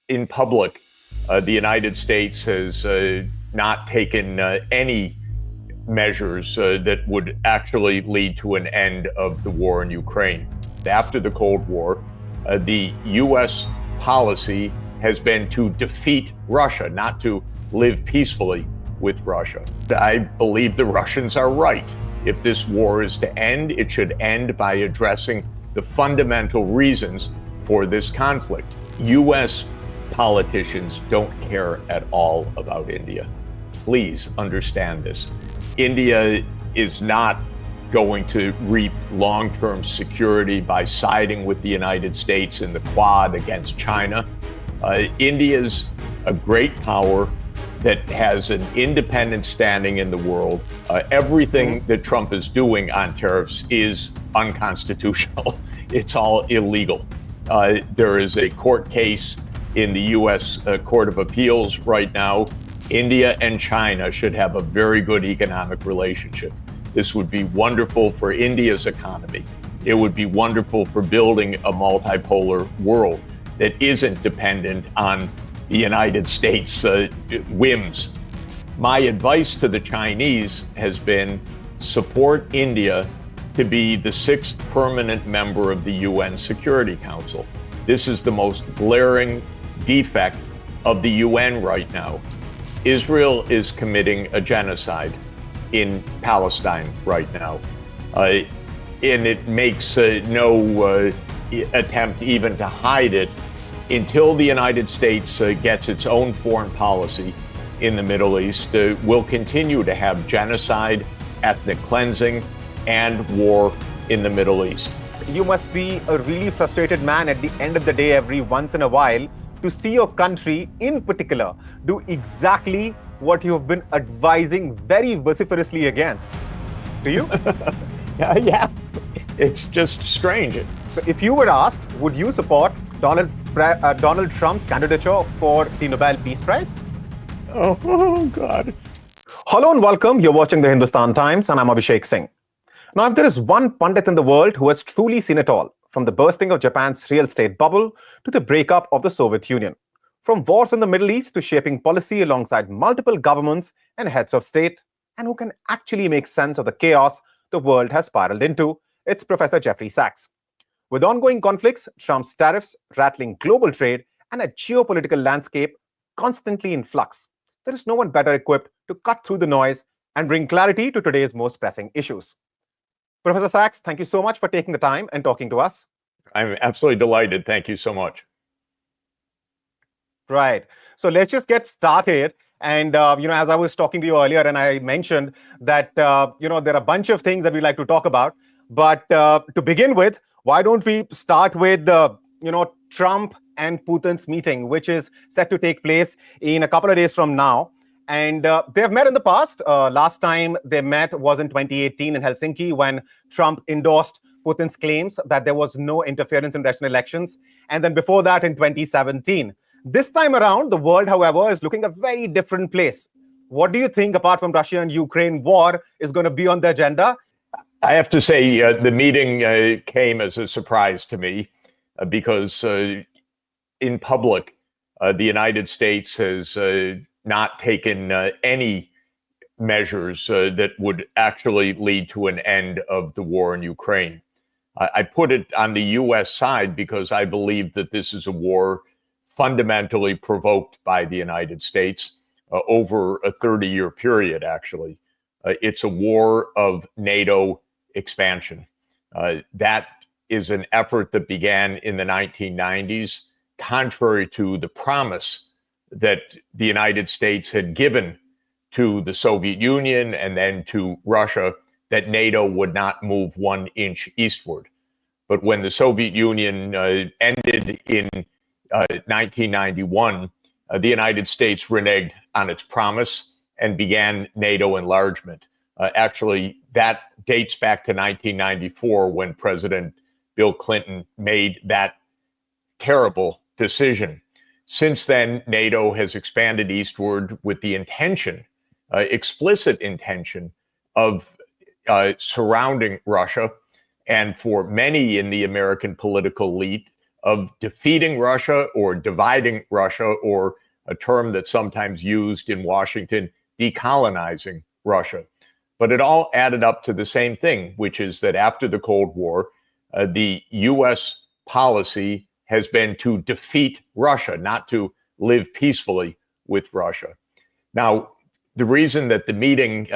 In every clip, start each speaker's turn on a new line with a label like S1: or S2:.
S1: in public, the United States has not taken any measures that would actually lead to an end of the war in Ukraine. After the Cold War, the U.S. policy has been to defeat Russia, not to live peacefully with Russia. I believe the Russians are right. If this war is to end, it should end by addressing the fundamental reasons for this conflict. U.S. politicians don't care at all about India. Please understand this. India is not going to reap long-term security by siding with the United States in the Quad against China. India's a great power that has an independent standing in the world. Everything that Trump is doing on tariffs is unconstitutional. It's all illegal. There is a court case in the U.S. Court of Appeals right now. India and China should have a very good economic relationship. This would be wonderful for India's economy. It would be wonderful for building a multipolar world that isn't dependent on the United States' whims. My advice to the Chinese has been support India to be the 6th permanent member of the UN Security Council. This is the most glaring defect of the UN right now. Israel is committing a genocide in Palestine right now. And it makes no attempt even to hide it until the United States gets its own foreign policy in the Middle East. We'll continue to have genocide, ethnic cleansing, and war in the Middle East.
S2: You must be a really frustrated man at the end of the day every once in a while to see your country in particular do exactly what you have been advising very vociferously against. Do you?
S1: Yeah, it's just strange.
S2: So if you were asked, would you support Donald Trump's candidature for the Nobel Peace Prize?
S1: Oh, God.
S2: Hello and welcome. You're watching the Hindustan Times and I'm Abhishek Singh. Now, if there is one pundit in the world who has truly seen it all, from the bursting of Japan's real estate bubble to the breakup of the Soviet Union, from wars in the Middle East to shaping policy alongside multiple governments and heads of state, and who can actually make sense of the chaos the world has spiraled into, it's Professor Jeffrey Sachs. With ongoing conflicts, Trump's tariffs, rattling global trade, and a geopolitical landscape constantly in flux, there is no one better equipped to cut through the noise and bring clarity to today's most pressing issues. Professor Sachs, thank you so much for taking the time and talking to us.
S1: I'm absolutely delighted. Thank you so much.
S2: Right. So let's just get started. And, as I was talking to you earlier, and I mentioned that, there are a bunch of things that we like to talk about. But to begin with, why don't we start with, Trump and Putin's meeting, which is set to take place in a couple of days from now. And they've met in the past. Last time they met was in 2018 in Helsinki when Trump endorsed Putin's claims that there was no interference in Russian elections. And then before that in 2017. This time around, the world, however, is looking a very different place. What do you think, apart from Russia and Ukraine war, is going to be on the agenda?
S1: I have to say the meeting came as a surprise to me because in public, the United States has not taken any measures that would actually lead to an end of the war in Ukraine. I put it on the U.S. side because I believe that this is a war fundamentally provoked by the United States over a 30-year period, actually. It's a war of NATO expansion. That is an effort that began in the 1990s, contrary to the promise that the United States had given to the Soviet Union and then to Russia that NATO would not move 1 inch eastward. But when the Soviet Union ended in 1991, the United States reneged on its promise and began NATO enlargement. Actually, that dates back to 1994 when President Bill Clinton made that terrible decision. Since then, NATO has expanded eastward with the intention, explicit intention, of surrounding Russia. And for many in the American political elite, of defeating Russia or dividing Russia, or a term that's sometimes used in Washington, decolonizing Russia. But it all added up to the same thing, which is that after the Cold War, the U.S. policy has been to defeat Russia, not to live peacefully with Russia. Now, the reason that the meeting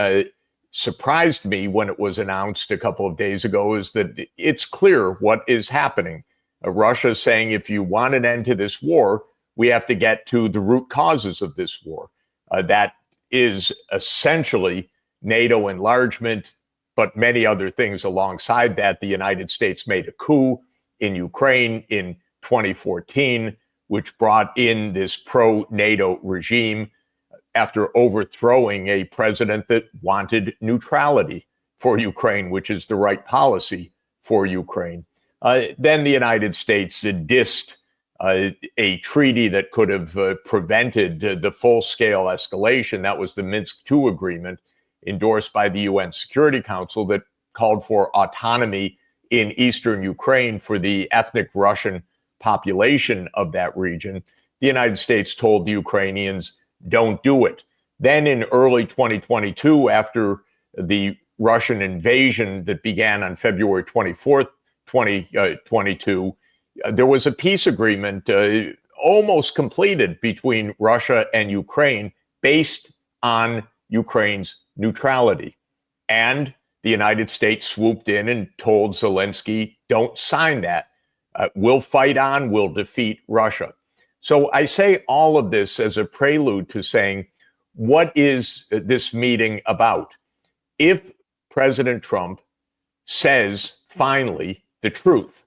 S1: surprised me when it was announced a couple of days ago is that it's clear what is happening. Russia is saying, if you want an end to this war, we have to get to the root causes of this war. That is essentially NATO enlargement, but many other things alongside that. The United States made a coup in Ukraine in 2014, which brought in this pro-NATO regime after overthrowing a president that wanted neutrality for Ukraine, which is the right policy for Ukraine. Then the United States dissed a treaty that could have prevented the full-scale escalation. That was the Minsk II agreement, endorsed by the UN Security Council, that called for autonomy in eastern Ukraine for the ethnic Russian population of that region. The United States told the Ukrainians, don't do it. Then in early 2022, after the Russian invasion that began on February 24th, 2022, there was a peace agreement almost completed between Russia and Ukraine based on Ukraine's neutrality. And the United States swooped in and told Zelensky, don't sign that. We'll fight on, we'll defeat Russia. So I say all of this as a prelude to saying, what is this meeting about? If President Trump says finally the truth,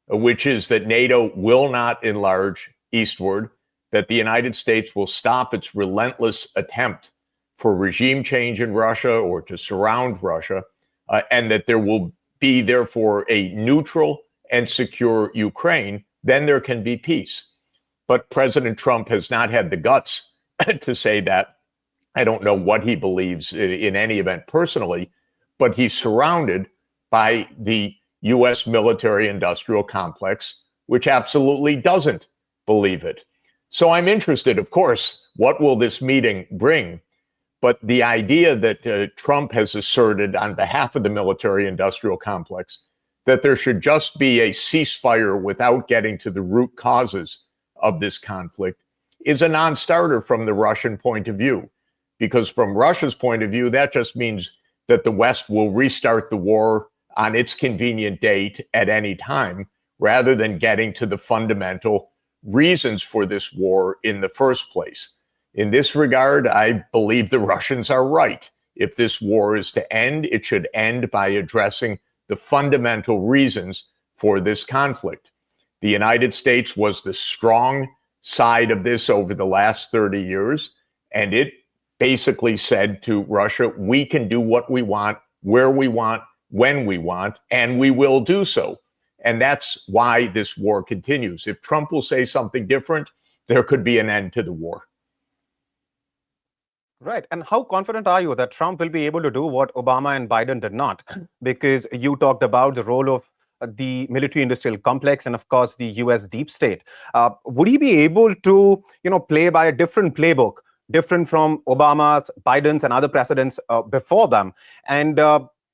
S1: which is that NATO will not enlarge eastward, that the United States will stop its relentless attempt for regime change in Russia or to surround Russia, and that there will be, therefore, a neutral and secure Ukraine, then there can be peace. But President Trump has not had the guts to say that. I don't know what he believes in any event personally, but he's surrounded by the U.S. military-industrial complex, which absolutely doesn't believe it. So I'm interested, of course, what will this meeting bring? But the idea that Trump has asserted on behalf of the military-industrial complex that there should just be a ceasefire without getting to the root causes of this conflict is a non-starter from the Russian point of view. Because from Russia's point of view, that just means that the West will restart the war on its convenient date at any time, rather than getting to the fundamental reasons for this war in the first place. In this regard, I believe the Russians are right. If this war is to end, it should end by addressing the fundamental reasons for this conflict. The United States was the strong side of this over the last 30 years, and it basically said to Russia, we can do what we want, where we want, when we want, and we will do so. And that's why this war continues. If Trump will say something different, there could be an end to the war.
S2: Right. And how confident are you that Trump will be able to do what Obama and Biden did not? Because you talked about the role of the military-industrial complex and, of course, the U.S. deep state. Would he be able to, play by a different playbook, different from Obama's, Biden's, and other presidents before them? And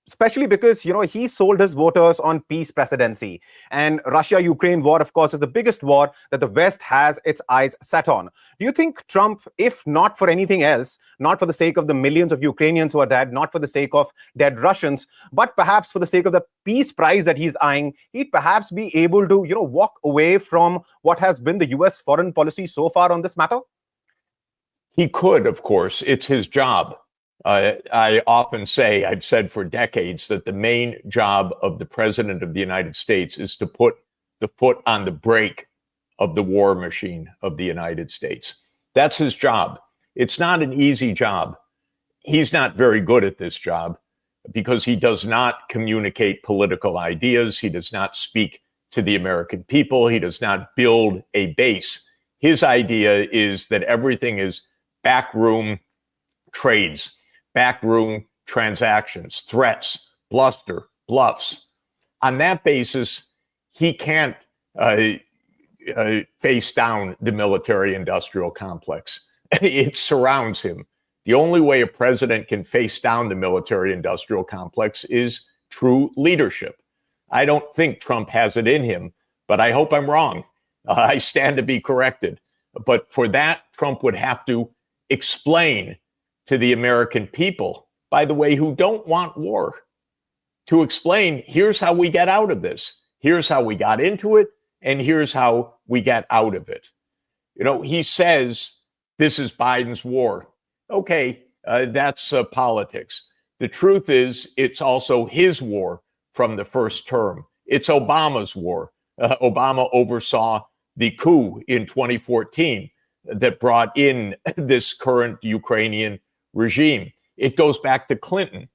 S2: especially because, he sold his voters on peace presidency. And Russia-Ukraine war, of course, is the biggest war that the West has its eyes set on. Do you think Trump, if not for anything else, not for the sake of the millions of Ukrainians who are dead, not for the sake of dead Russians, but perhaps for the sake of the peace prize that he's eyeing, he'd perhaps be able to, walk away from what has been the U.S. foreign policy so far on this matter?
S1: He could, of course. It's his job. I often say, I've said for decades, that the main job of the president of the United States is to put the foot on the brake of the war machine of the United States. That's his job. It's not an easy job. He's not very good at this job because he does not communicate political ideas. He does not speak to the American people. He does not build a base. His idea is that everything is backroom trades, backroom transactions, threats, bluster, bluffs. On that basis, he can't face down the military-industrial complex. It surrounds him. The only way a president can face down the military-industrial complex is true leadership. I don't think Trump has it in him, but I hope I'm wrong. I stand to be corrected. But for that, Trump would have to explain to the American people, by the way, who don't want war, to explain, here's how we get out of this. Here's how we got into it, and here's how we get out of it. You know, he says this is Biden's war. Okay, that's politics. The truth is, it's also his war from the first term. It's Obama's war. Obama oversaw the coup in 2014 that brought in this current Ukrainian regime. It goes back to Clinton.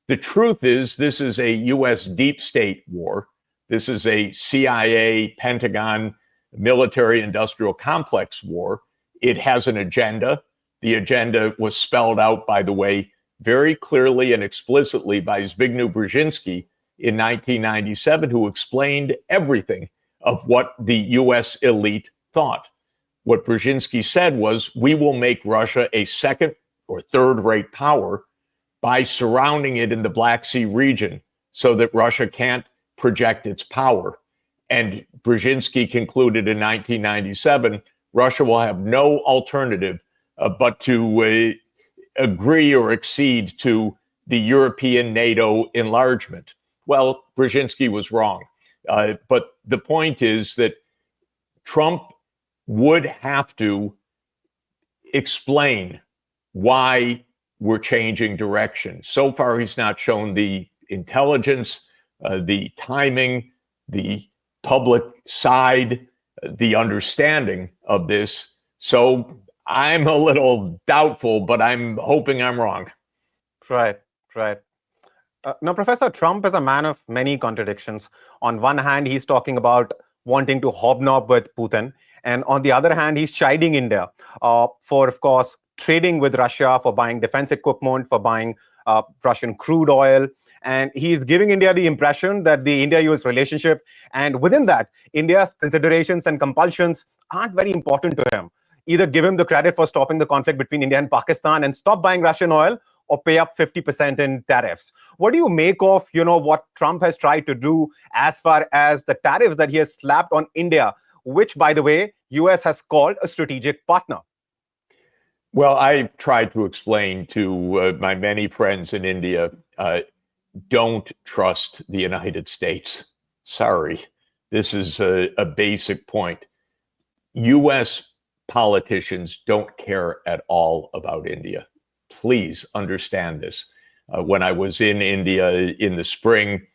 S1: The truth is, this is a U.S. deep state war. This is a CIA, Pentagon, military-industrial complex war. It has an agenda. The agenda was spelled out, by the way, very clearly and explicitly by Zbigniew Brzezinski in 1997, who explained everything of what the U.S. elite thought. What Brzezinski said was, we will make Russia a second or third-rate power by surrounding it in the Black Sea region so that Russia can't project its power. And Brzezinski concluded in 1997, Russia will have no alternative but to agree or accede to the European NATO enlargement. Well, Brzezinski was wrong. But the point is that Trump would have to explain why we're changing direction. So far, he's not shown the intelligence, the timing, the public side, the understanding of this. So I'm a little doubtful, but I'm hoping I'm wrong.
S2: Right. Now, Professor, Trump is a man of many contradictions. On one hand, he's talking about wanting to hobnob with Putin. And on the other hand, he's chiding India for, of course, trading with Russia, for buying defense equipment, for buying Russian crude oil. And he's giving India the impression that the India-US relationship, and within that, India's considerations and compulsions aren't very important to him. Either give him the credit for stopping the conflict between India and Pakistan and stop buying Russian oil, or pay up 50% in tariffs. What do you make of, what Trump has tried to do as far as the tariffs that he has slapped on India, which, by the way, US has called a strategic partner?
S1: Well, I've tried to explain to my many friends in India, don't trust the United States. Sorry. This is a basic point. US politicians don't care at all about India. Please understand this. When I was in India in the spring,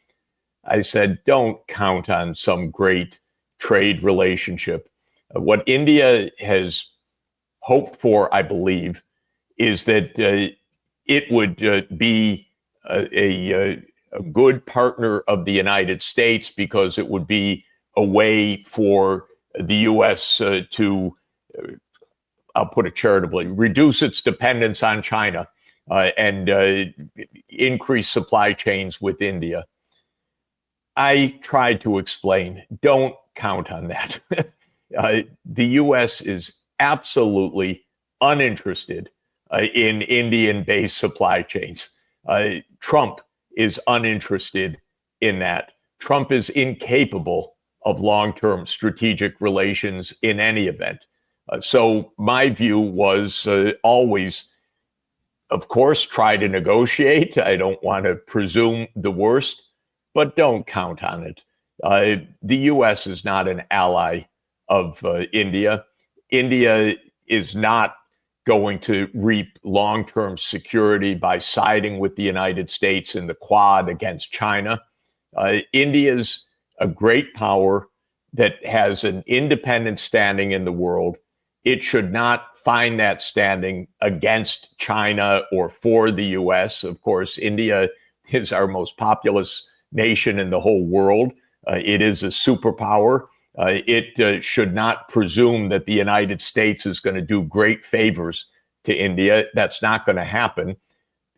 S1: I said, don't count on some great trade relationship. What India has hoped for, I believe, is that it would be a good partner of the United States because it would be a way for the U.S. to, I'll put it charitably, reduce its dependence on China and increase supply chains with India. I tried to explain, don't count on that. The U.S. is absolutely uninterested in Indian-based supply chains. Trump is uninterested in that. Trump is incapable of long-term strategic relations in any event. So my view was always, of course, try to negotiate. I don't want to presume the worst, but don't count on it. The U.S. is not an ally of India. India is not going to reap long-term security by siding with the United States in the Quad against China. India's a great power that has an independent standing in the world. It should not find that standing against China or for the U.S. Of course, India is our most populous nation in the whole world. It is a superpower. It should not presume that the United States is going to do great favors to India. That's not going to happen.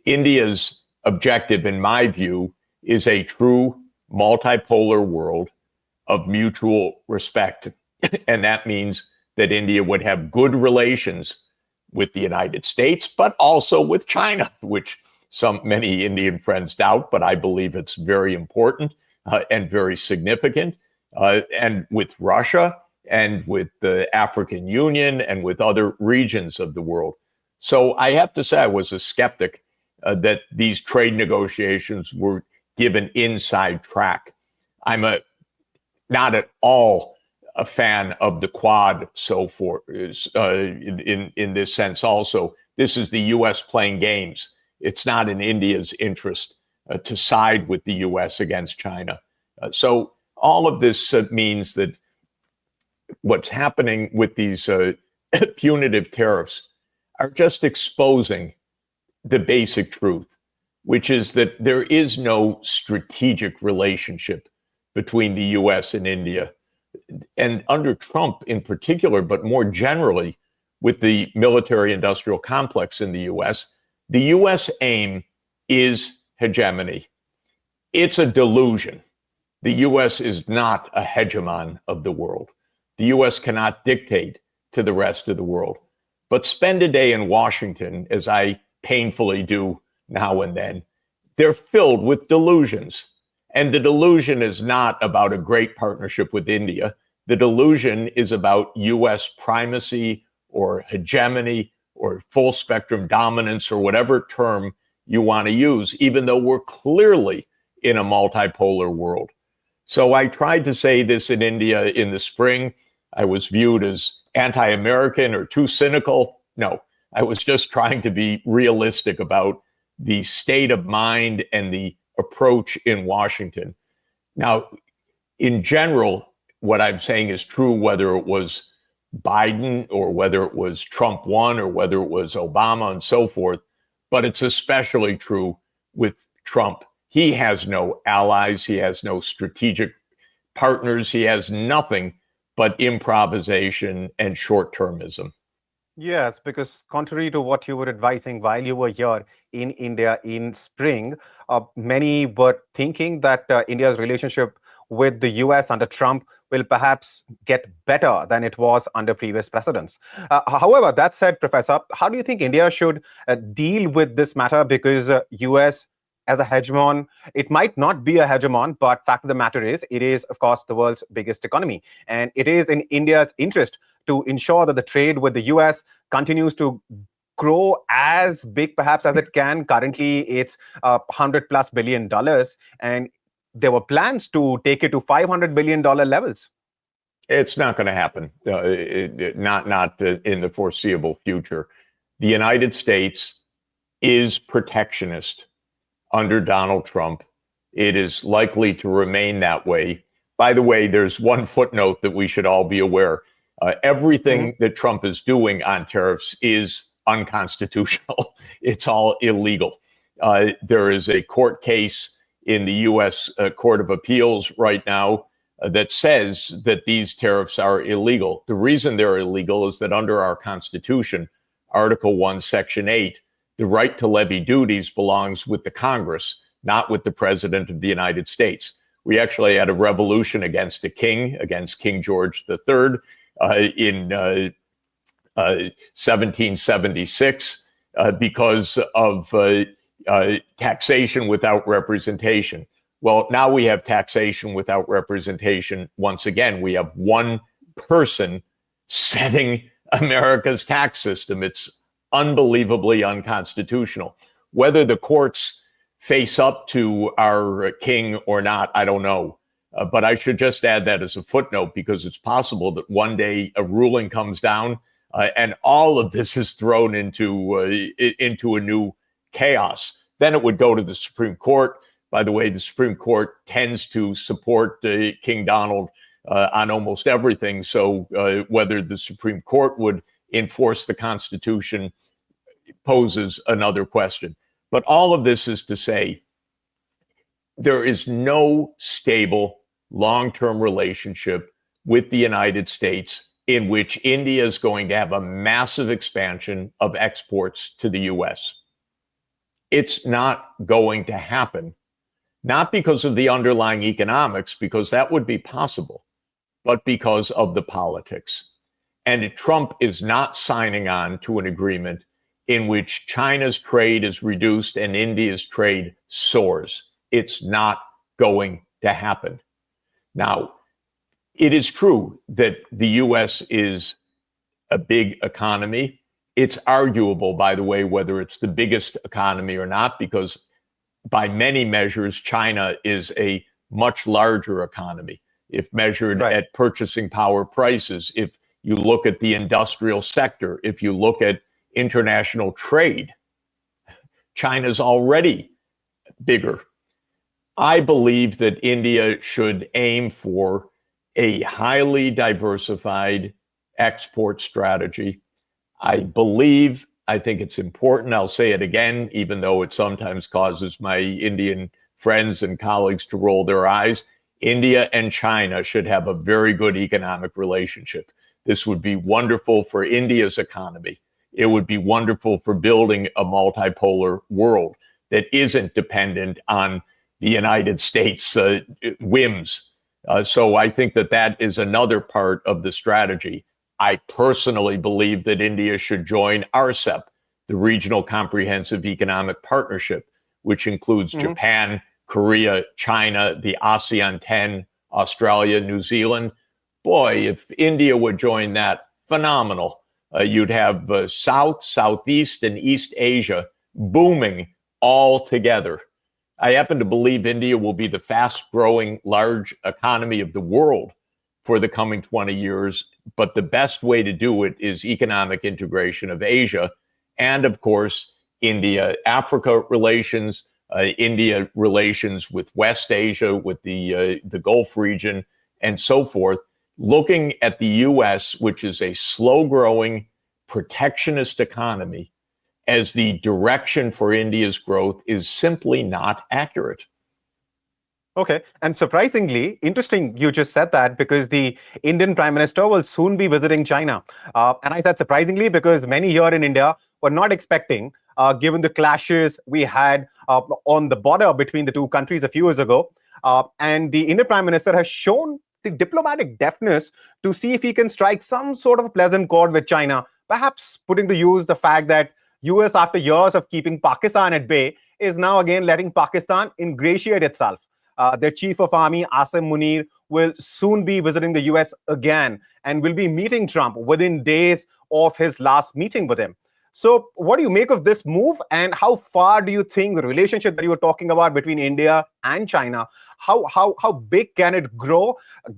S1: India's objective, in my view, is a true multipolar world of mutual respect. And that means that India would have good relations with the United States, but also with China, which many Indian friends doubt, but I believe it's very important and very significant, and with Russia and with the African Union and with other regions of the world. So I have to say I was a skeptic that these trade negotiations were given inside track. I'm not at all a fan of the Quad so forth in this sense also. This is the U.S. playing games. It's not in India's interest to side with the U.S. against China. So all of this means that what's happening with these punitive tariffs are just exposing the basic truth, which is that there is no strategic relationship between the U.S. and India. And under Trump in particular, but more generally with the military-industrial complex in the U.S. aim is hegemony. It's a delusion. The U.S. is not a hegemon of the world. The U.S. cannot dictate to the rest of the world. But spend a day in Washington, as I painfully do now and then, they're filled with delusions. And the delusion is not about a great partnership with India. The delusion is about U.S. primacy or hegemony or full spectrum dominance or whatever term you want to use, even though we're clearly in a multipolar world. So I tried to say this in India in the spring. I was viewed as anti-American or too cynical. No, I was just trying to be realistic about the state of mind and the approach in Washington. Now, in general, what I'm saying is true whether it was Biden or whether it was Trump 1 or whether it was Obama and so forth, but it's especially true with Trump. He has no allies. He has no strategic partners. He has nothing but improvisation and short-termism.
S2: Yes, because contrary to what you were advising while you were here in India in spring, many were thinking that India's relationship with the US under Trump will perhaps get better than it was under previous presidents. However, that said, Professor, how do you think India should deal with this matter? Because US as a hegemon, it might not be a hegemon, but fact of the matter is, it is, of course, the world's biggest economy. And it is in India's interest to ensure that the trade with the US continues to grow as big, perhaps, as it can. Currently, it's $100+ billion. And there were plans to take it to $500 billion levels.
S1: It's not going to happen, not in the foreseeable future. The United States is protectionist under Donald Trump. It is likely to remain that way. By the way, there's one footnote that we should all be aware. Everything that Trump is doing on tariffs is unconstitutional. It's all illegal. There is a court case in the U.S. Court of Appeals right now that says that these tariffs are illegal. The reason they're illegal is that under our Constitution, Article 1, Section 8, the right to levy duties belongs with the Congress, not with the President of the United States. We actually had a revolution against a king, against King George III in 1776 because of taxation without representation. Well, now we have taxation without representation. Once again, we have one person setting America's tax system. It's unbelievably unconstitutional. Whether the courts face up to our king or not, I don't know. But I should just add that as a footnote, because it's possible that one day a ruling comes down and all of this is thrown into a new chaos. Then it would go to the Supreme Court. By the way, the Supreme Court tends to support King Donald on almost everything. So whether the Supreme Court would enforce the Constitution poses another question. But all of this is to say, there is no stable long-term relationship with the United States in which India is going to have a massive expansion of exports to the US. It's not going to happen, not because of the underlying economics, because that would be possible, but because of the politics. And Trump is not signing on to an agreement in which China's trade is reduced and India's trade soars. It's not going to happen. Now, it is true that the U.S. is a big economy. It's arguable, by the way, whether it's the biggest economy or not, because by many measures, China is a much larger economy. If measured at purchasing power prices, if you look at the industrial sector, if you look at international trade, China's already bigger. I believe that India should aim for a highly diversified export strategy. I think it's important, I'll say it again, even though it sometimes causes my Indian friends and colleagues to roll their eyes. India and China should have a very good economic relationship. This would be wonderful for India's economy. It would be wonderful for building a multipolar world that isn't dependent on the United States' whims. So I think that is another part of the strategy. I personally believe that India should join RCEP, the Regional Comprehensive Economic Partnership, which includes Japan, Korea, China, the ASEAN 10, Australia, New Zealand. Boy, if India would join that, phenomenal. You'd have South, Southeast, and East Asia booming all together. I happen to believe India will be the fast-growing large economy of the world for the coming 20 years, but the best way to do it is economic integration of Asia and, of course, India-Africa relations, India relations with West Asia, with the Gulf region, and so forth. Looking at the U.S., which is a slow-growing, protectionist economy, as the direction for India's growth is simply not accurate.
S2: Okay. And surprisingly, interesting you just said that, because the Indian Prime Minister will soon be visiting China. And I said surprisingly because many here in India were not expecting, given the clashes we had on the border between the two countries a few years ago. And the Indian Prime Minister has shown the diplomatic deftness to see if he can strike some sort of a pleasant chord with China, perhaps putting to use the fact that US, after years of keeping Pakistan at bay, is now again letting Pakistan ingratiate itself. Their Chief of Army, Asim Munir, will soon be visiting the US again and will be meeting Trump within days of his last meeting with him. So what do you make of this move, and how far do you think the relationship that you were talking about between India and China, how big can it grow,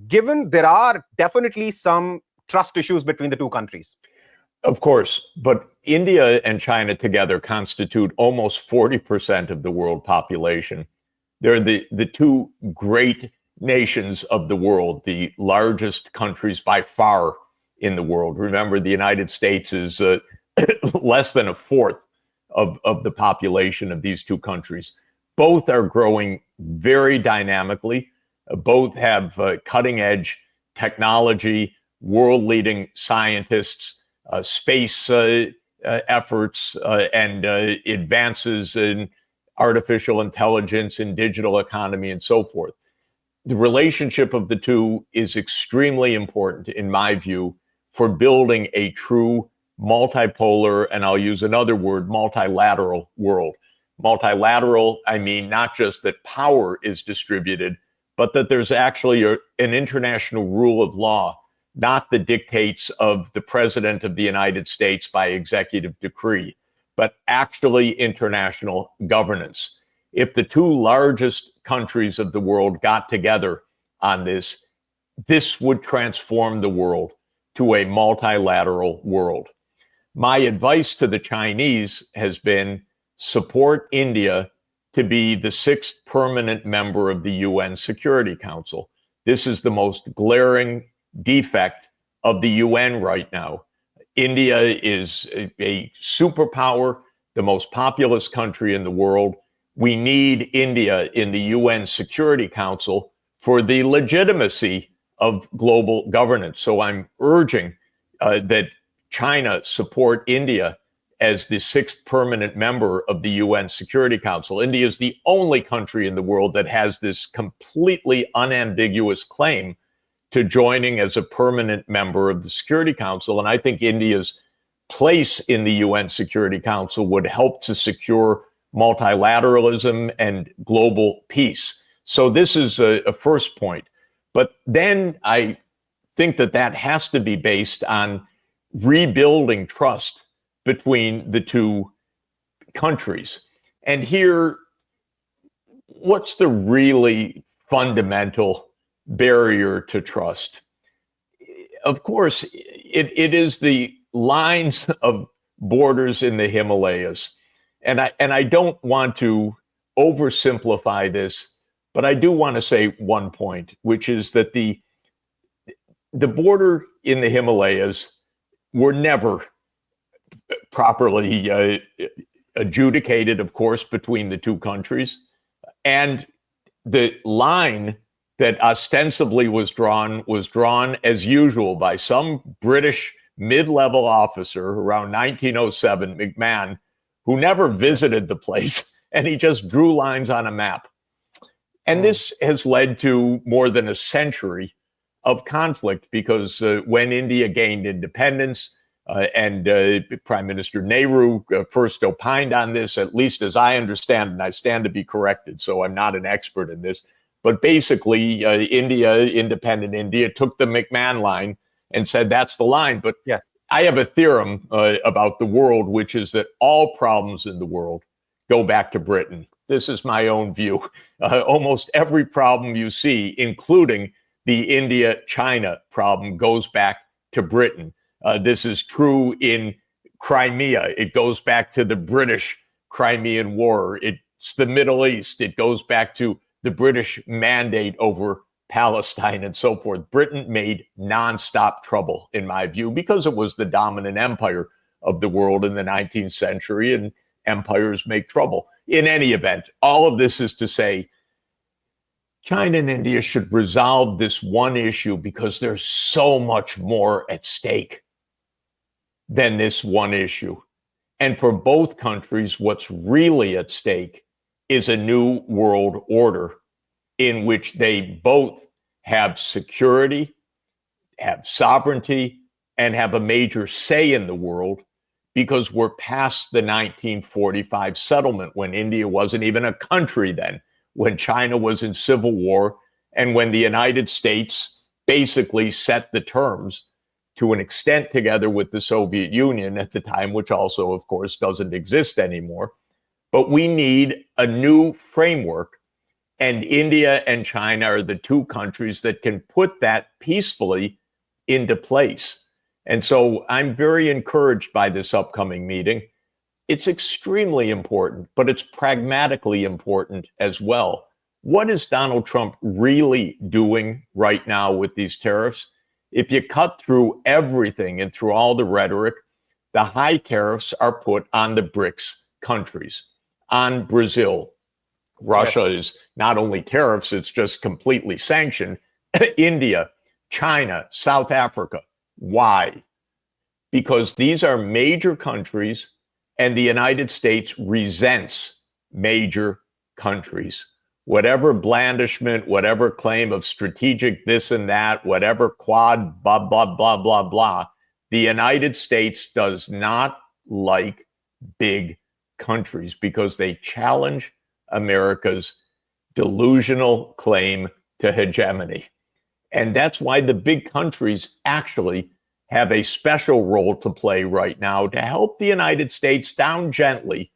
S2: given there are definitely some trust issues between the two countries?
S1: Of course, but India and China together constitute almost 40% of the world population. They're the two great nations of the world, the largest countries by far in the world. Remember, the United States is less than a fourth of the population of these two countries. Both are growing very dynamically. Both have cutting-edge technology, world-leading scientists, space efforts, and advances in artificial intelligence and digital economy and so forth. The relationship of the two is extremely important, in my view, for building a true multipolar, and I'll use another word, multilateral world. Multilateral, I mean not just that power is distributed, but that there's actually an international rule of law, not the dictates of the President of the United States by executive decree, but actually international governance. If the two largest countries of the world got together on this, this would transform the world to a multilateral world. My advice to the Chinese has been support India to be the sixth permanent member of the UN Security Council. This is the most glaring defect of the UN right now. India is a superpower, the most populous country in the world. We need India in the UN Security Council for the legitimacy of global governance. So I'm urging that China support India as the sixth permanent member of the UN Security Council. India is the only country in the world that has this completely unambiguous claim to joining as a permanent member of the Security Council. And I think India's place in the UN Security Council would help to secure multilateralism and global peace. So this is a first point. But then I think that has to be based on rebuilding trust between the two countries. And here, what's the really fundamental barrier to trust? Of course, it is the lines of borders in the Himalayas. And I don't want to oversimplify this, but I do want to say one point, which is that the border in the Himalayas were never properly adjudicated, of course, between the two countries. And the line that ostensibly was drawn as usual by some British mid-level officer around 1907, McMahon, who never visited the place, and he just drew lines on a map. And this has led to more than a century of conflict because when India gained independence, and Prime Minister Nehru first opined on this, at least as I understand, and I stand to be corrected, so I'm not an expert in this, but basically independent India took the McMahon line and said that's the line. But
S2: yes,
S1: I have a theorem about the world, which is that all problems in the world go back to Britain. This is my own view. Almost every problem you see, including the India-China problem, goes back to Britain. This is true in Crimea. It goes back to the British Crimean War. It's the Middle East. It goes back to the British mandate over Palestine and so forth. Britain made nonstop trouble, in my view, because it was the dominant empire of the world in the 19th century, and empires make trouble. In any event, all of this is to say, China and India should resolve this one issue because there's so much more at stake than this one issue. And for both countries, what's really at stake is a new world order in which they both have security, have sovereignty, and have a major say in the world, because we're past the 1945 settlement when India wasn't even a country then, when China was in civil war, and when the United States basically set the terms to an extent together with the Soviet Union at the time, which also, of course, doesn't exist anymore. But we need a new framework, and India and China are the two countries that can put that peacefully into place. And so I'm very encouraged by this upcoming meeting. It's extremely important, but it's pragmatically important as well. What is Donald Trump really doing right now with these tariffs? If you cut through everything and through all the rhetoric, the high tariffs are put on the BRICS countries, on Brazil. Russia is not only tariffs, it's just completely sanctioned. India, China, South Africa. Why? Because these are major countries, and the United States resents major countries. Whatever blandishment, whatever claim of strategic this and that, whatever quad, blah, blah, blah, blah, blah, the United States does not like big countries because they challenge America's delusional claim to hegemony. And that's why the big countries actually have a special role to play right now to help the United States down gently.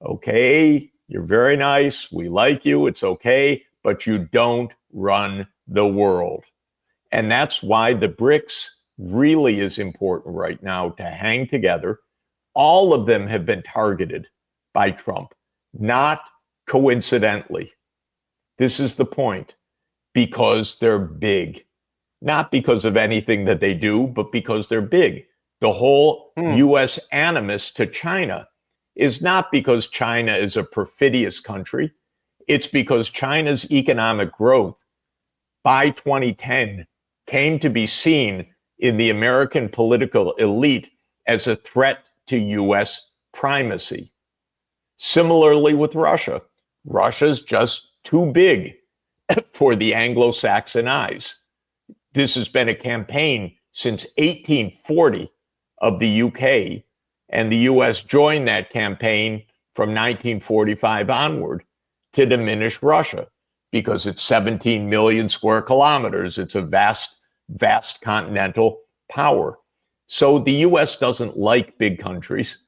S1: Okay, you're very nice. We like you. It's okay. But you don't run the world. And that's why the BRICS really is important right now to hang together. All of them have been targeted by Trump, not coincidentally. This is the point, because they're big. Not because of anything that they do, but because they're big. The whole U.S. animus to China is not because China is a perfidious country. It's because China's economic growth by 2010 came to be seen in the American political elite as a threat to U.S. primacy. Similarly with Russia. Russia's just too big for the Anglo-Saxon eyes. This has been a campaign since 1840 of the UK, and the US joined that campaign from 1945 onward to diminish Russia because it's 17 million square kilometers. It's a vast, vast continental power. So the US doesn't like big countries,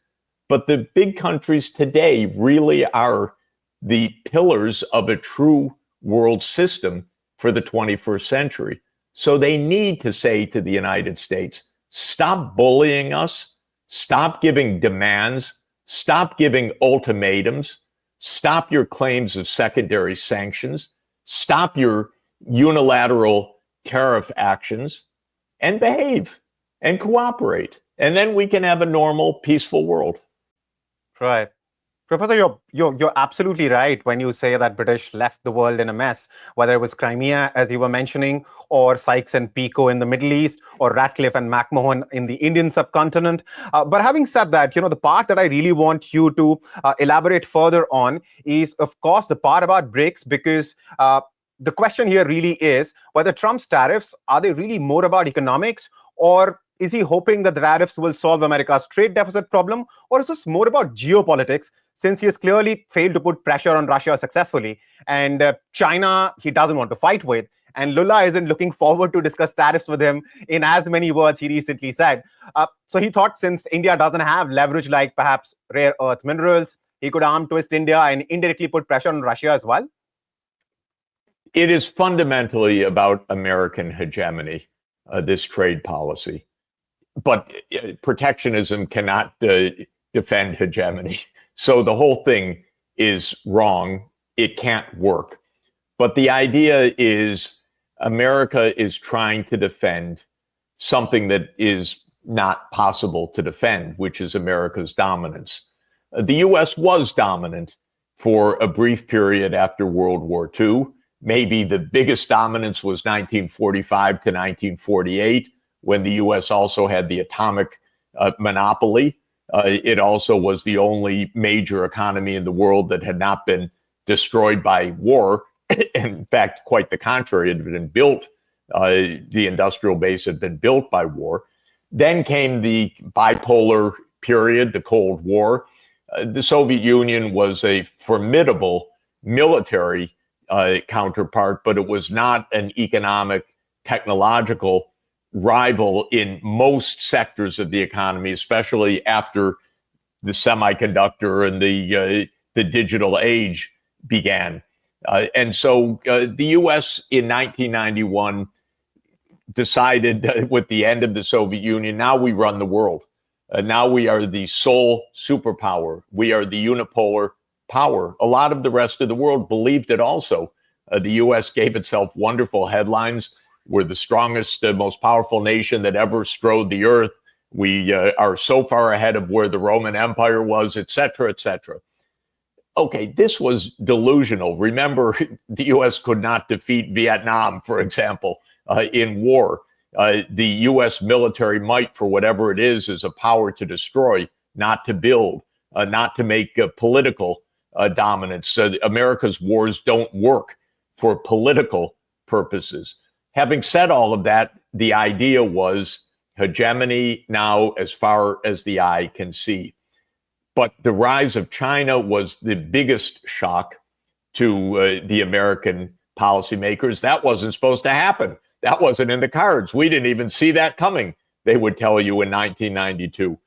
S1: but the big countries today really are the pillars of a true world system for the 21st century. So they need to say to the United States, stop bullying us, stop giving demands, stop giving ultimatums, stop your claims of secondary sanctions, stop your unilateral tariff actions, and behave and cooperate. And then we can have a normal, peaceful world.
S2: Right. Professor, you're absolutely right when you say that British left the world in a mess, whether it was Crimea, as you were mentioning, or Sykes and Picot in the Middle East, or Ratcliffe and McMahon in the Indian subcontinent. But having said that, the part that I really want you to elaborate further on is, of course, the part about BRICS, because the question here really is whether Trump's tariffs, are they really more about economics, or is he hoping that the tariffs will solve America's trade deficit problem, or is this more about geopolitics, since he has clearly failed to put pressure on Russia successfully? And China, he doesn't want to fight with. And Lula isn't looking forward to discuss tariffs with him in as many words he recently said. So he thought since India doesn't have leverage like perhaps rare earth minerals, he could arm twist India and indirectly put pressure on Russia as well.
S1: It is fundamentally about American hegemony, this trade policy. But protectionism cannot defend hegemony. So the whole thing is wrong. It can't work. But the idea is America is trying to defend something that is not possible to defend, which is America's dominance. The US was dominant for a brief period after World War II. Maybe the biggest dominance was 1945 to 1948, when the US also had the atomic monopoly. It also was the only major economy in the world that had not been destroyed by war. In fact, quite the contrary, it had been built, the industrial base had been built by war. Then came the bipolar period, the Cold War. The Soviet Union was a formidable military counterpart, but it was not an economic, technological rival in most sectors of the economy, especially after the semiconductor and the digital age began. And so the US in 1991 decided with the end of the Soviet Union, now we run the world. Now we are the sole superpower. We are the unipolar power. A lot of the rest of the world believed it also. The US gave itself wonderful headlines. We're the strongest, most powerful nation that ever strode the earth. We are so far ahead of where the Roman Empire was, et cetera, et cetera. Okay, this was delusional. Remember, the US could not defeat Vietnam, for example, in war. The US military might, for whatever it is a power to destroy, not to build, not to make political dominance. America's wars don't work for political purposes. Having said all of that, the idea was hegemony now as far as the eye can see. But the rise of China was the biggest shock to the American policymakers. That wasn't supposed to happen. That wasn't in the cards. We didn't even see that coming, they would tell you in 1992,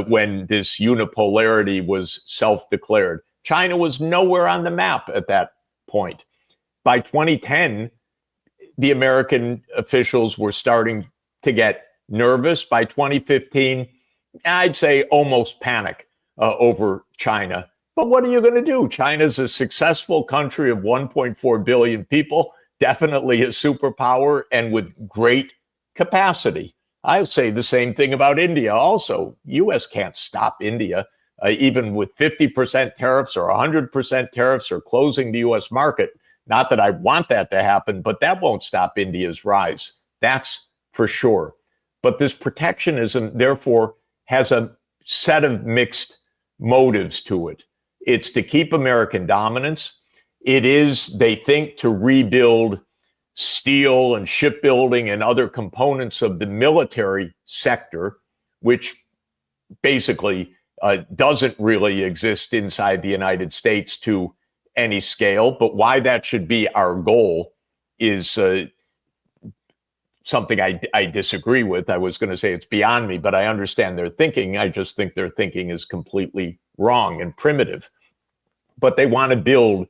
S1: when this unipolarity was self-declared. China was nowhere on the map at that point. By 2010, the American officials were starting to get nervous. By 2015, I'd say almost panic over China. But what are you going to do? China's a successful country of 1.4 billion people, definitely a superpower and with great capacity. I'll say the same thing about India also. US can't stop India, even with 50% tariffs or 100% tariffs or closing the US market. Not that I want that to happen, but that won't stop India's rise. That's for sure. But this protectionism, therefore, has a set of mixed motives to it. It's to keep American dominance. It is, they think, to rebuild steel and shipbuilding and other components of the military sector, which basically doesn't really exist inside the United States to any scale. But why that should be our goal is something I disagree with. I was going to say it's beyond me, but I understand their thinking. I just think their thinking is completely wrong and primitive. But they want to build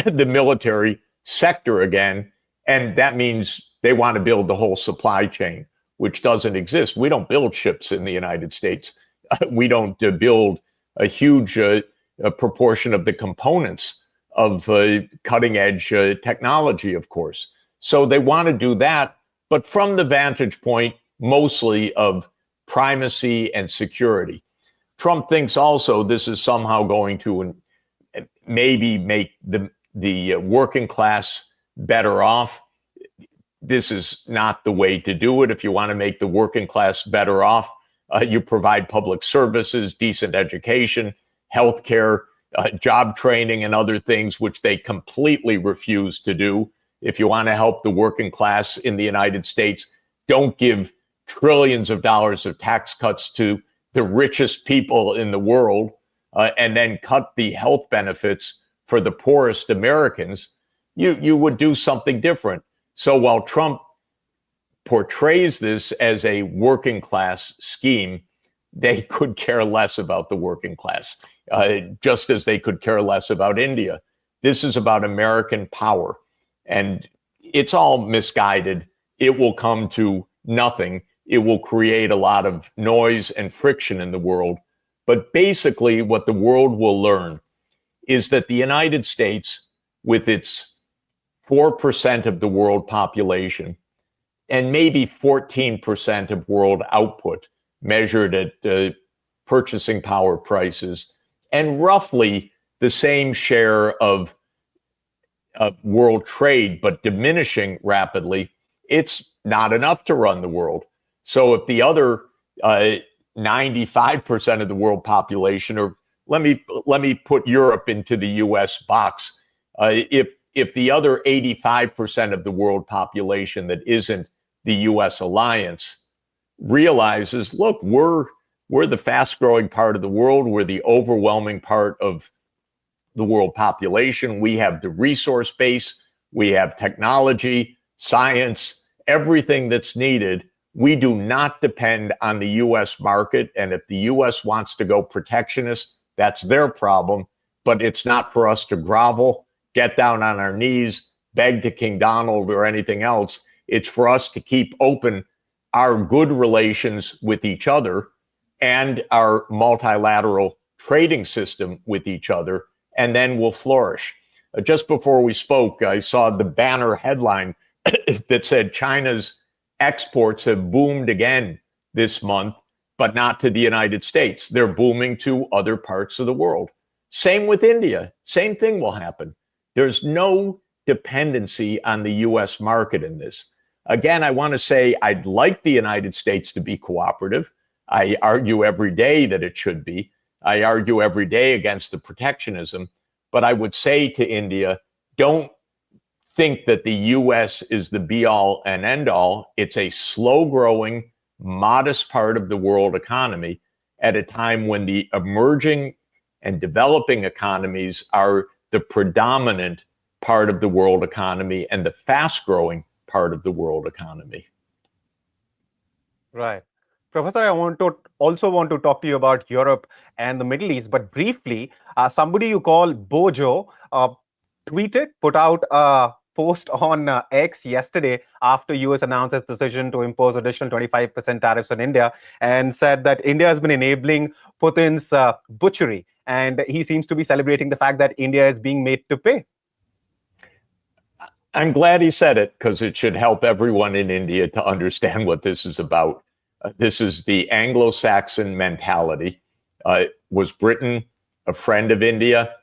S1: the military sector again, and that means they want to build the whole supply chain, which doesn't exist. We don't build ships in the United States. We don't build a huge proportion of the components of cutting edge technology, of course. So they want to do that, but from the vantage point mostly of primacy and security. Trump thinks also this is somehow going to maybe make the working class better off. This is not the way to do it. If you want to make the working class better off, you provide public services, decent education, healthcare, job training, and other things, which they completely refuse to do. If you want to help the working class in the United States, don't give trillions of dollars of tax cuts to the richest people in the world, and then cut the health benefits for the poorest Americans. You would do something different. So while Trump portrays this as a working class scheme, they could care less about the working class, just as they could care less about India. This is about American power, and it's all misguided. It will come to nothing. It will create a lot of noise and friction in the world. But basically, what the world will learn is that the United States, with its 4% of the world population and maybe 14% of world output measured at purchasing power prices, and roughly the same share of world trade, but diminishing rapidly, it's not enough to run the world. So if the other 95% of the world population, or let me put Europe into the US box, if the other 85% of the world population that isn't the US alliance realizes, look, we're the fast growing part of the world, we're the overwhelming part of the world population, we have the resource base, we have technology, science, everything that's needed. We do not depend on the US market. And if the US wants to go protectionist, that's their problem. But it's not for us to grovel, get down on our knees, beg to King Donald or anything else. It's for us to keep open our good relations with each other and our multilateral trading system with each other, and then we'll flourish. Just before we spoke, I saw the banner headline that said China's exports have boomed again this month, but not to the United States. They're booming to other parts of the world. Same with India. Same thing will happen. There's no dependency on the US market in this. Again, I want to say I'd like the United States to be cooperative. I argue every day that it should be. I argue every day against the protectionism. But I would say to India, don't think that the US is the be all and end all. It's a slow growing, modest part of the world economy at a time when the emerging and developing economies are the predominant part of the world economy and the fast growing part of the world economy.
S2: Right. Professor, I want to talk to you about Europe and the Middle East, but briefly, somebody you call Bojo put out a post on X yesterday after US announced its decision to impose additional 25% tariffs on India, and said that India has been enabling Putin's butchery, and he seems to be celebrating the fact that India is being made to pay.
S1: I'm glad he said it, because it should help everyone in India to understand what this is about. This is the Anglo-Saxon mentality. Was Britain a friend of India?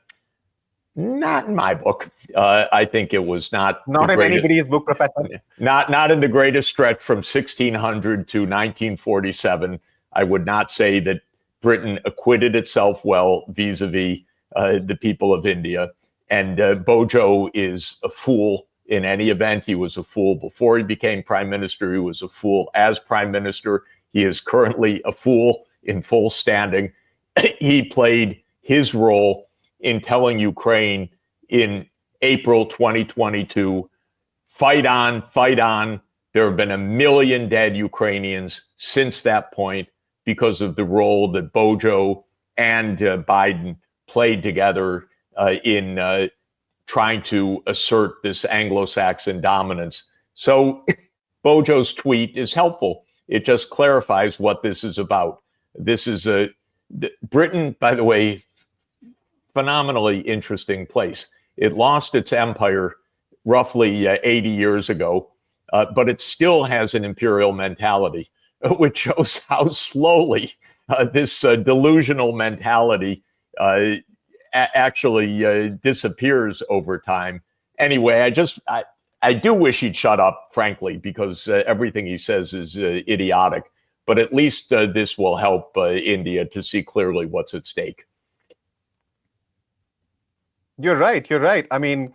S1: Not in my book. I think it was not
S2: in anybody's book, Professor.
S1: Not in the greatest stretch from 1600 to 1947. I would not say that Britain acquitted itself well vis-a-vis the people of India. And Bojo is a fool in any event. He was a fool before he became prime minister. He was a fool as prime minister. He is currently a fool in full standing. He played his role in telling Ukraine in April 2022, fight on, fight on. There have been 1 million dead Ukrainians since that point because of the role that Bojo and Biden played together in trying to assert this Anglo-Saxon dominance. So Bojo's tweet is helpful. It just clarifies what this is about. This is Britain, by the way, phenomenally interesting place. It lost its empire roughly 80 years ago, but it still has an imperial mentality, which shows how slowly this delusional mentality actually disappears over time. Anyway, I do wish he'd shut up, frankly, because everything he says is idiotic. But at least this will help India to see clearly what's at stake.
S2: You're right. You're right. I mean,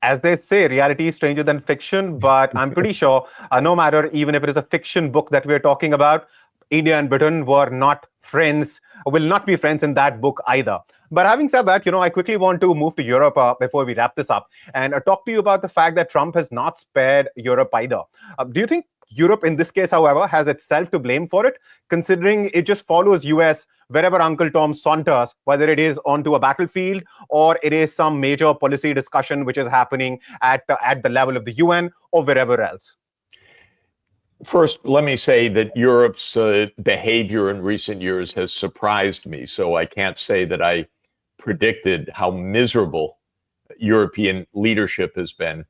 S2: as they say, reality is stranger than fiction. But I'm pretty sure no matter, even if it is a fiction book that we're talking about, India and Britain were not friends, will not be friends in that book either. But having said that, I quickly want to move to Europe before we wrap this up and talk to you about the fact that Trump has not spared Europe either. Do you think Europe, in this case, however, has itself to blame for it, considering it just follows US wherever Uncle Tom saunters, whether it is onto a battlefield or it is some major policy discussion which is happening at the level of the UN or wherever else?
S1: First, let me say that Europe's behavior in recent years has surprised me. So I can't say that I predicted how miserable European leadership has been.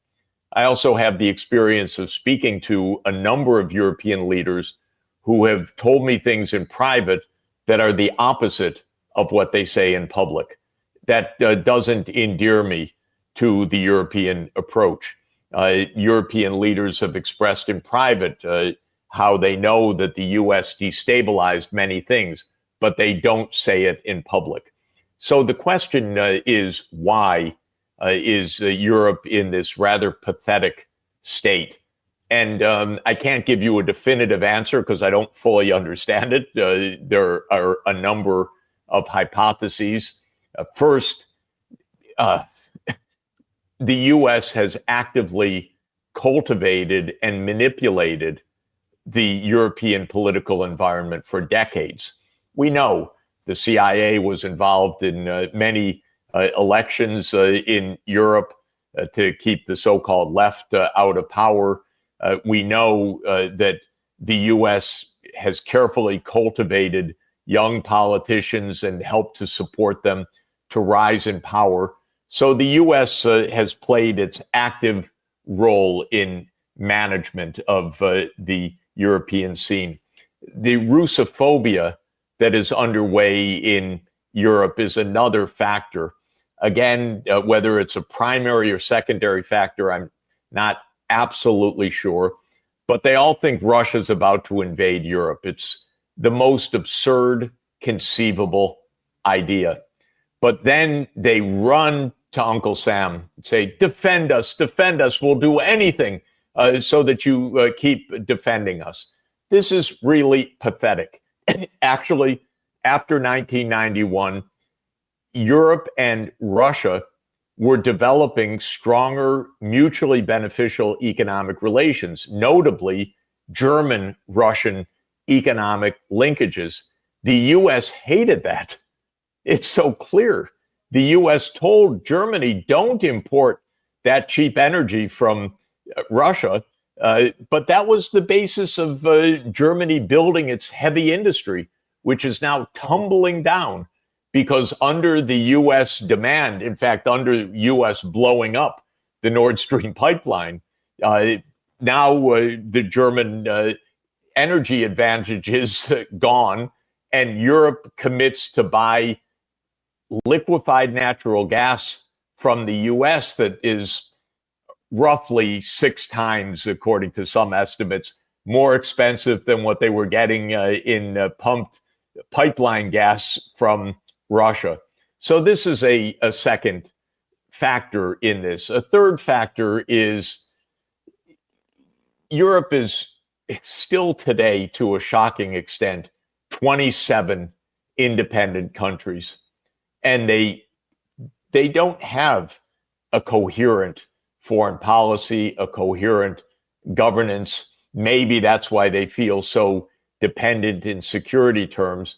S1: I also have the experience of speaking to a number of European leaders who have told me things in private that are the opposite of what they say in public. That doesn't endear me to the European approach. European leaders have expressed in private how they know that the US destabilized many things, but they don't say it in public. So the question is, why is Europe in this rather pathetic state? And I can't give you a definitive answer because I don't fully understand it. There are a number of hypotheses. First, the US has actively cultivated and manipulated the European political environment for decades. We know the CIA was involved in many elections in Europe to keep the so-called left out of power. We know that the US has carefully cultivated young politicians and helped to support them to rise in power. So the US has played its active role in management of the European scene. The Russophobia that is underway in Europe is another factor. Again, whether it's a primary or secondary factor, I'm not absolutely sure. But they all think Russia's about to invade Europe. It's the most absurd conceivable idea. But then they run to Uncle Sam and say, defend us, we'll do anything so that you keep defending us. This is really pathetic. Actually, after 1991, Europe and Russia were developing stronger, mutually beneficial economic relations, notably German-Russian economic linkages. The US hated that. It's so clear. The US told Germany, don't import that cheap energy from Russia. But that was the basis of Germany building its heavy industry, which is now tumbling down because under the US demand, in fact, under US blowing up the Nord Stream pipeline, now the German energy advantage is gone, and Europe commits to buy liquefied natural gas from the US that is roughly 6 times, according to some estimates, more expensive than what they were getting in pumped pipeline gas from Russia. So this is a second factor in this. A third factor is Europe is still today, to a shocking extent, 27 independent countries, and they don't have a coherent foreign policy, a coherent governance. Maybe that's why they feel so dependent in security terms.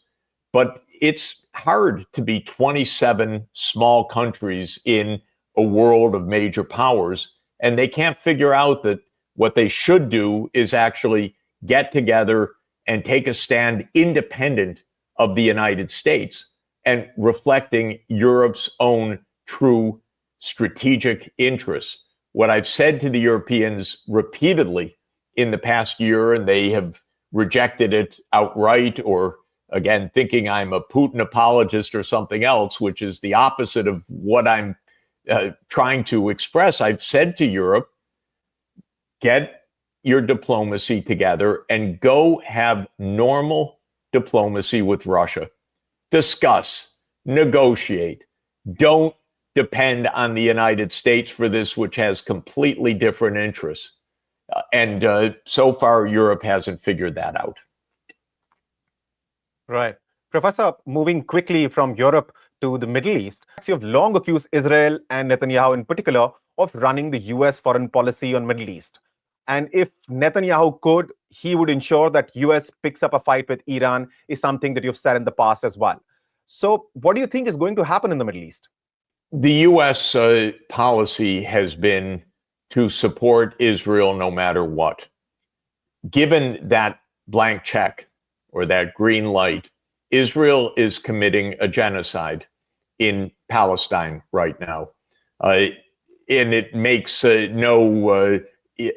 S1: But it's hard to be 27 small countries in a world of major powers, and they can't figure out that what they should do is actually get together and take a stand independent of the United States and reflecting Europe's own true strategic interests. What I've said to the Europeans repeatedly in the past year, and they have rejected it outright, or again, thinking I'm a Putin apologist or something else, which is the opposite of what I'm trying to express. I've said to Europe, get your diplomacy together and go have normal diplomacy with Russia. Discuss, negotiate. Don't depend on the United States for this, which has completely different interests. And so far, Europe hasn't figured that out.
S2: Right. Professor, moving quickly from Europe to the Middle East, you have long accused Israel and Netanyahu in particular of running the US foreign policy on Middle East. And if Netanyahu could, he would ensure that US picks up a fight with Iran, is something that you've said in the past as well. So what do you think is going to happen in the Middle East?
S1: The US policy has been to support Israel no matter what. Given that blank check or that green light, Israel is committing a genocide in Palestine right now. And it makes no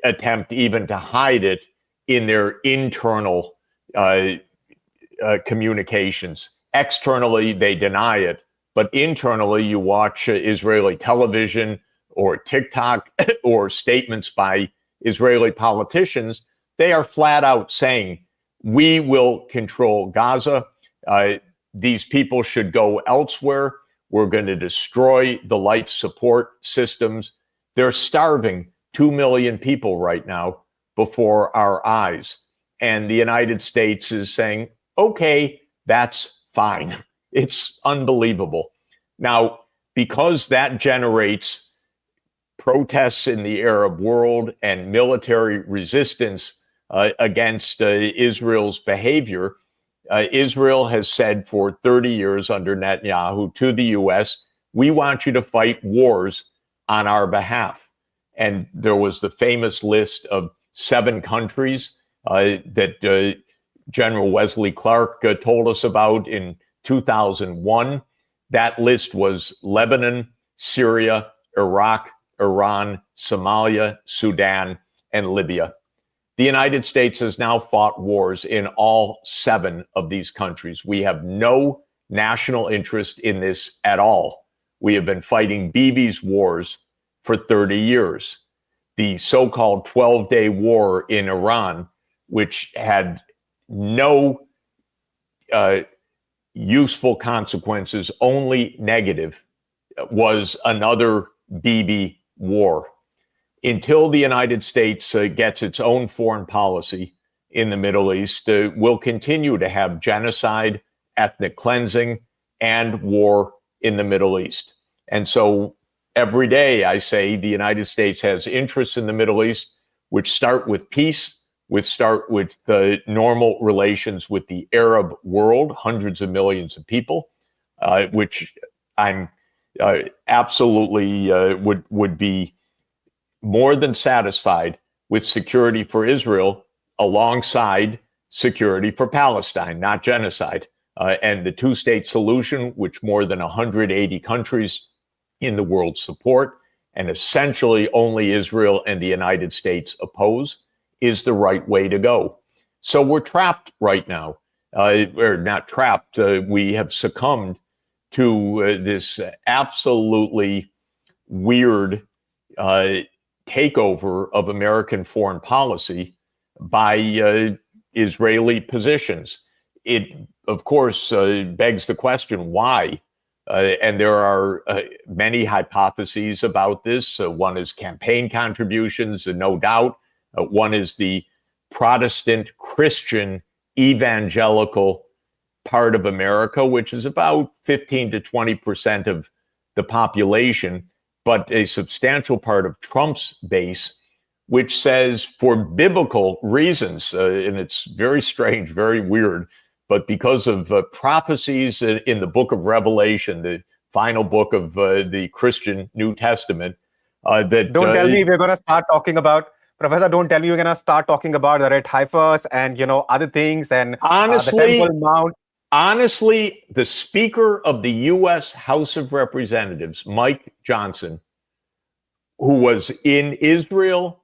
S1: attempt even to hide it in their internal communications. Externally, they deny it, but internally, you watch Israeli television or TikTok or statements by Israeli politicians, they are flat out saying, we will control Gaza. These people should go elsewhere. We're going to destroy the life support systems. They're starving 2 million people right now before our eyes. And the United States is saying, okay, that's fine. It's unbelievable. Now, because that generates protests in the Arab world and military resistance against Israel's behavior, Israel has said for 30 years under Netanyahu to the U.S., we want you to fight wars on our behalf. And there was the famous list of 7 countries that General Wesley Clark told us about in 2001. That list was Lebanon, Syria, Iraq, Iran, Somalia, Sudan, and Libya. The United States has now fought wars in all 7 of these countries. We have no national interest in this at all. We have been fighting Bibi's wars for 30 years. The so-called 12-day war in Iran, which had no useful consequences, only negative, was another Bibi war. Until the United States gets its own foreign policy in the Middle East, we'll continue to have genocide, ethnic cleansing, and war in the Middle East. And so every day I say the United States has interests in the Middle East, which start with peace, which start with the normal relations with the Arab world, hundreds of millions of people, which I'm absolutely would be more than satisfied with security for Israel alongside security for Palestine, not genocide. And the two-state solution, which more than 180 countries in the world support, and essentially only Israel and the United States oppose, is the right way to go. So we're trapped right now. We're not trapped. We have succumbed to this absolutely weird takeover of American foreign policy by Israeli positions. It, of course, begs the question, why? And there are many hypotheses about this. One is campaign contributions, no doubt. One is the Protestant Christian evangelical part of America, which is about 15 to 20% of the population, but a substantial part of Trump's base, which says for biblical reasons, and it's very strange, very weird, but because of prophecies in the book of Revelation, the final book of the Christian New Testament, that...
S2: Don't tell me we're going to start talking about, Professor, don't tell me we're going to start talking about the red heifers and, other things and
S1: honestly,
S2: the Temple Mount.
S1: Honestly, the Speaker of the U.S. House of Representatives, Mike Johnson, who was in Israel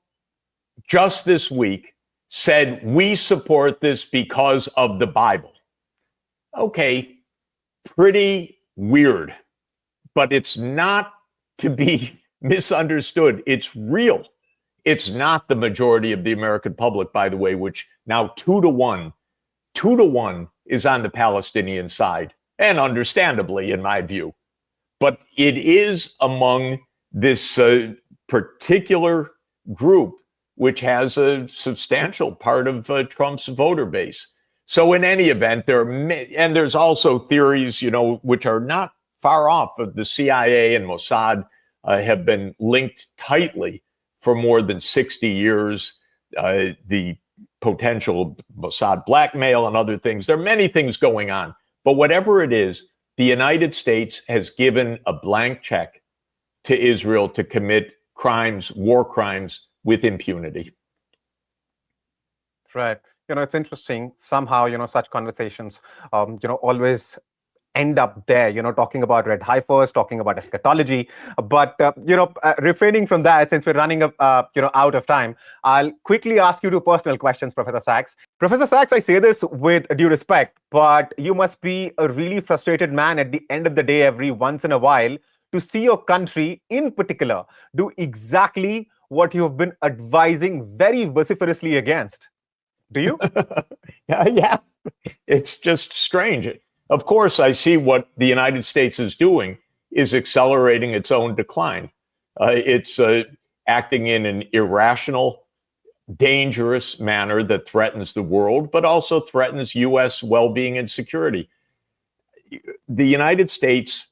S1: just this week, said, we support this because of the Bible. Okay, pretty weird, but it's not to be misunderstood. It's real. It's not the majority of the American public, by the way, which now 2-1 is on the Palestinian side, and understandably, in my view. But it is among this particular group, which has a substantial part of Trump's voter base. So in any event, there's also theories, which are not far off of the CIA and Mossad have been linked tightly for more than 60 years. The potential Mossad blackmail and other things. There are many things going on. But whatever it is, the United States has given a blank check to Israel to commit crimes, war crimes, with impunity.
S2: Right. It's interesting. Somehow, such conversations, always end up there, talking about red heifers, talking about eschatology. But, refraining from that, since we're running out of time, I'll quickly ask you two personal questions, Professor Sachs. Professor Sachs, I say this with due respect, but you must be a really frustrated man at the end of the day every once in a while to see your country in particular do exactly what you have been advising very vociferously against. Do you?
S1: Yeah, it's just strange. Of course, I see what the United States is doing is accelerating its own decline. It's acting in an irrational, dangerous manner that threatens the world, but also threatens U.S. well-being and security. The United States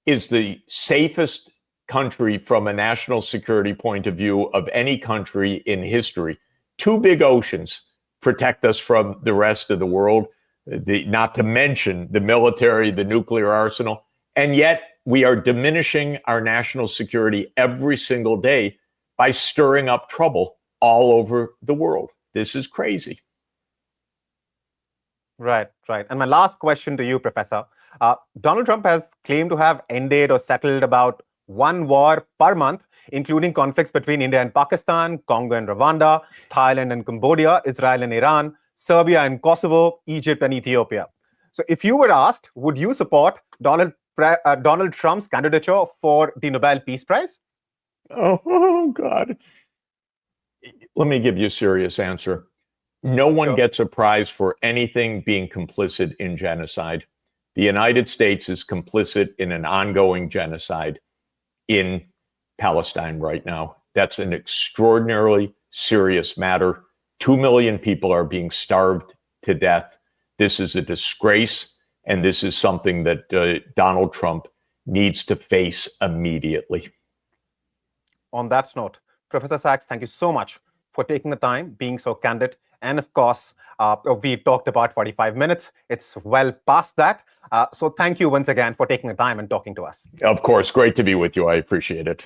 S1: is the safest country from a national security point of view of any country in history. Two big oceans protect us from the rest of the world, not to mention the military, the nuclear arsenal. And yet we are diminishing our national security every single day by stirring up trouble all over the world. This is crazy.
S2: Right. And my last question to you, Professor. Donald Trump has claimed to have ended or settled about one war per month, including conflicts between India and Pakistan, Congo and Rwanda, Thailand and Cambodia, Israel and Iran, Serbia and Kosovo, Egypt and Ethiopia. So if you were asked, would you support Donald Trump's candidature for the Nobel Peace Prize?
S1: Oh, God. Let me give you a serious answer. No one gets a prize for anything being complicit in genocide. The United States is complicit in an ongoing genocide in Palestine right now. That's an extraordinarily serious matter. 2 million people are being starved to death. This is a disgrace, and this is something that Donald Trump needs to face immediately.
S2: On that note, Professor Sachs, thank you so much for taking the time, being so candid. And of course, we talked about 45 minutes. It's well past that. So thank you once again for taking the time and talking to us.
S1: Of course, great to be with you. I appreciate it.